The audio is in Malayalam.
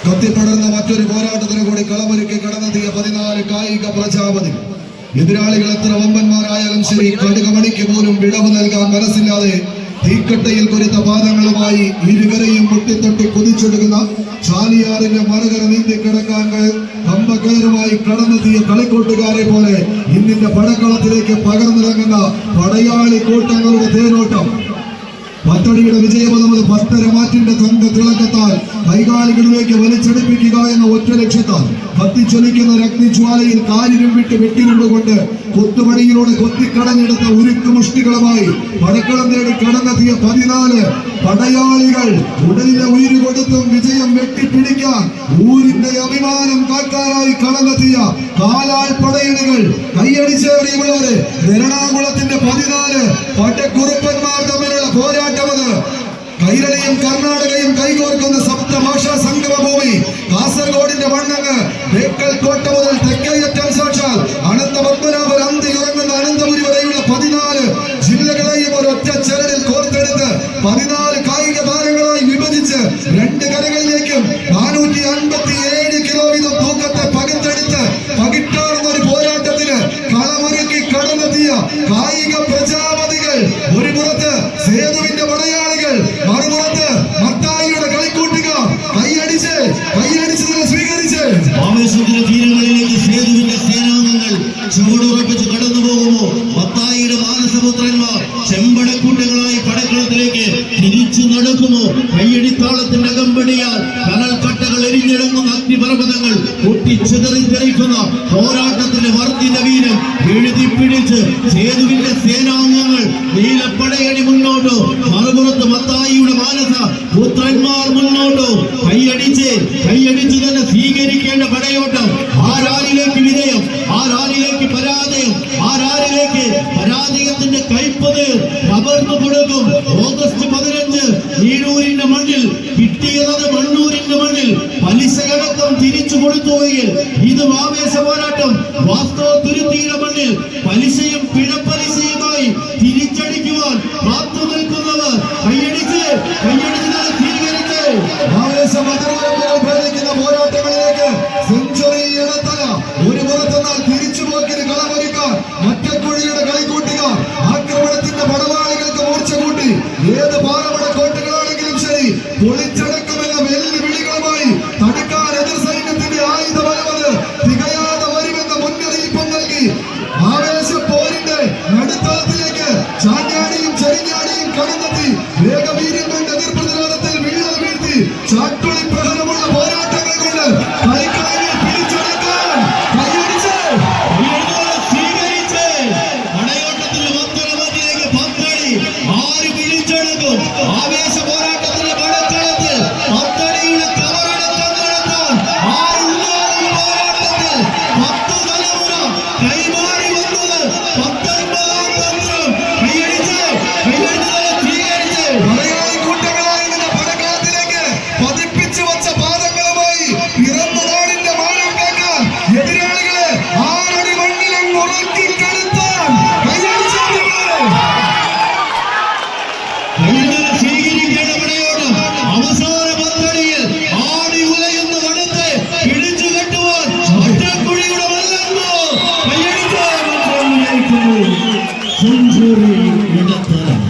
കത്തിപ്പടർന്ന മറ്റൊരു പോരാട്ടത്തിന് കൂടി കളമൊരുക്കി കടന്നെത്തിയ 14 കായിക പ്രജാപതി. എതിരാളികൾ എത്ര വമ്പന്മാരായാലും ശരി, കടുകമണിക്ക് പോലും വിടവ് നൽകാൻ മനസ്സില്ലാതെ തീക്കട്ടയിൽ കൊരുത്ത പാദങ്ങളുമായി ഇരുകരയും മുട്ടിത്തൊട്ടി കുതിച്ചെടുക്കുന്ന ചാലിയാറിന്റെ മറുകര നീന്തി കിടക്കാൻ കമ്പക്കയറുമായി കടന്നെത്തിയ കളിക്കൂട്ടുകാരെ പോലെ ഇന്നിന്റെ പടക്കളത്തിലേക്ക് പകർന്നിറങ്ങുന്ന പടയാളി കൂട്ടങ്ങളുടെ തേരോട്ടം. പത്തടിയുടെ വിജയപദം 10 മാറ്റിന്റെ തങ്ക തിളക്കത്താൽ കൈകാലികളിലേക്ക് വലിച്ചെടുപ്പിക്കുക എന്ന ഒറ്റ ലക്ഷ്യത്താൽ കത്തിച്ചൊലിക്കുന്ന രക്തിജ്വാലയിൽ കാലിനും വിട്ട് വെട്ടിനിന്നുകൊണ്ട് കൊത്തുപണിയിലൂടെ കൊത്തിക്കടഞ്ഞെടുത്ത ഉരുക്ക് മുഷ്ടികളുമായി പടക്കളം തേടി കടന്നെത്തിയ 14 പടയാളികൾ ഉടലിലെ ഉയിര് കൊടുത്തും വിജയം വെട്ടിപ്പിടിക്കാൻ ഊരിന്റെ അഭിമാനം കാക്കാനായി കടന്നെത്തിയ കാലാൾ പടയണികൾ. കൈയടിച്ചേറിയവരെ എറണാകുളത്തിന്റെ 14 പടക്കുറുപ്പന്മാർ തമ്മിലുള്ള പോരാട്ടമത്. കൈരളിയും കർണാടകയും കൈകോർക്കുന്ന സപ്തഭാഷാ സംഗമഭൂമി കാസർഗോഡിന്റെ മണ്ണങ്ങ് ബേക്കൽ കോട്ട മുതൽ തെക്കേയറ്റം സാക്ഷാൽ അനന്ത പത്മനാഭൻ അന്തി ഉറങ്ങുന്ന അനന്തപുരി വരെയുള്ള 14 ജില്ലകളെയും ഒരൊറ്റ ചരടിൽ കോർത്തെടുത്ത് 14 കായിക താരങ്ങളായി വിഭജിച്ച് 2 കരകളിലേക്കും 457 കിലോ വീതം തൂക്കത്തെ പകുത്തെടുത്ത് പകിട്ടാർന്ന ഒരു പോരാട്ടത്തിന് കളമൊരുക്കി കടന്നെത്തിയ കായിക പ്രജാപതികൾ. ഒരു പുറത്ത് സേതുവിന്റെ പടയാളികൾ, മറുപുറത്ത് മത്തായിയുടെ കളിക്കൂട്ടുകാർ. കൈയടിച്ച് സ്വീകരിച്ച് ആവേശത്തിന്റെ തീരങ്ങളിലേക്ക് സേതുവിന്റെ സേനാംഗങ്ങൾ ചുവടുറപ്പിച്ച് കടന്നു പോകുമോ മത്തായിയുടെ മാനസപുത്രന്മാർ ചെമ്പടക്കൂട്ടുകളായി പടക്കളത്തിലേക്ക് തിരിച്ചു നടക്കുമോ? കയ്യടിത്താളത്തിന്റെ അകമ്പടിയാൽ കനൽ കട്ടകൾ എരിഞ്ഞിടങ്ങുന്ന അഗ്നിപർവ്വതങ്ങൾ പൊട്ടിച്ചെതറിച്ചടിക്കുന്ന പോരാട്ടത്തിന്റെ വർദ്ധിത വീരം എഴുതിപ്പിടിച്ച് സേതുവിന്റെ സേനാംഗങ്ങൾ നീലപ്പടയണി മുന്നോട്ടോ, മറുപുറത്ത് മത്തായിയുടെ മാനസ പുത്രന്മാർ മുന്നോട്ടോ. കൈയടിച്ച് തന്നെ സ്വീകരിക്കേണ്ട പടയോട്ടം. ആരാരിലേക്ക് വിജയം, ആരാരിലേക്ക് പരാജയം, ആരാരിലേക്ക് പരാജയത്തിന്റെ കൈപ്പത് പകർന്നു കൊടുക്കും. ഓഗസ്റ്റ് 15 നീരൂരിന്റെ മണ്ണിൽ കിട്ടിയത് മണ്ണൂരിന്റെ മണ്ണിൽ പലിശയടക്കം തിരിച്ചു കൊടുത്തുവെങ്കിൽ ഇത് ആവേശ പോരാട്ടം. വാസ്തവ തുരുത്തിയുടെ മണ്ണിൽ പലിശയും പിഴപ്പലിശയുമായി തിരിച്ചടിക്കുവാൻ കാത്തു നിൽക്കുന്നവർ കൈയടിച്ച് സ്വീകരിച്ച് പോരാട്ടങ്ങളിലേക്ക് സെഞ്ചുറി എടുത്തല. ഒരു പുറത്തെന്നാൽ തിരിച്ചുപോക്കിന് കളമൊരുക്കാൻ മറ്റക്കുഴിയുടെ കളിക്കൂട്ടുകാർ. ആക്രമണത്തിന്റെ പടവാളികൾക്ക് മൂർച്ച കൂട്ടി ഏത് പാറമട കോട്ടകളാണെങ്കിലും ശരി പൊളിച്ചടക്കുമെന്ന വെല്ലുവിളികളുമായി തടുക്കാൻ എതിർ സൈന്യത്തിന്റെ ആയുധ ബലമത് തികയാതെ വരുമെന്ന മുന്നറിയിപ്പും നൽകി ആവേശ പോരിന്റെ നടുത്തളത്തിലേക്ക് ചാഞ്ഞാടിയും ചെരിഞ്ഞാടിയും കടന്നെത്തി വേഗവീര്യം കൊണ്ട് എതിർ പ്രതിരോധത്തിൽ വീഴൽ വീഴ്ത്തി ചാട്ടുളി പ്രഹരമുള്ള പോരാട്ടങ്ങൾ കൊണ്ട് കളിക്കളയിൽ പിടിച്ചെടുക്കാൻ കൈയടിച്ച് സ്വീകരിച്ച് പടയോട്ടത്തിന്റെ മധ്യത്തിലേക്ക് പത്തടി ആര് പിടിച്ചെടുക്കും? ആവേശ പോരാട്ടത്തിന്റെ പടക്കളത്തിൽ പത്തടിയുടെ കവറടക്കം നടത്താൻ ആരുണ്ടാകും? പോരാട്ടത്തിൽ 10 തലമുറ കൈമാറി വന്നത് 19-ാം തന്ത്രം. കൈയടിച്ച് സ്വീകരിച്ച് മലയാളി കൂട്ടങ്ങളായി നിന്ന പടക്കളത്തിലേക്ക് പതിപ്പിച്ചു വച്ച പാദങ്ങളുമായി പിറന്ന നാടിന്റെ മാനം കാക്കാൻ എതിരാളികളെ 6 അടി മണ്ണിലും ഉറക്കിക്കെടുത്താൻ സ്വീകരിക്കേണ്ട പടയോട്ടം. അവസാന പത്തടിയിൽ ആടി ഉലയുന്ന വനത്തെ പിടിച്ചു കെട്ടുവാൻ ഒറ്റക്കുഴിയുടെ മല്ലങ്ങോ കൈയടിച്ച് സെഞ്ചുറി ഇടത്തരം.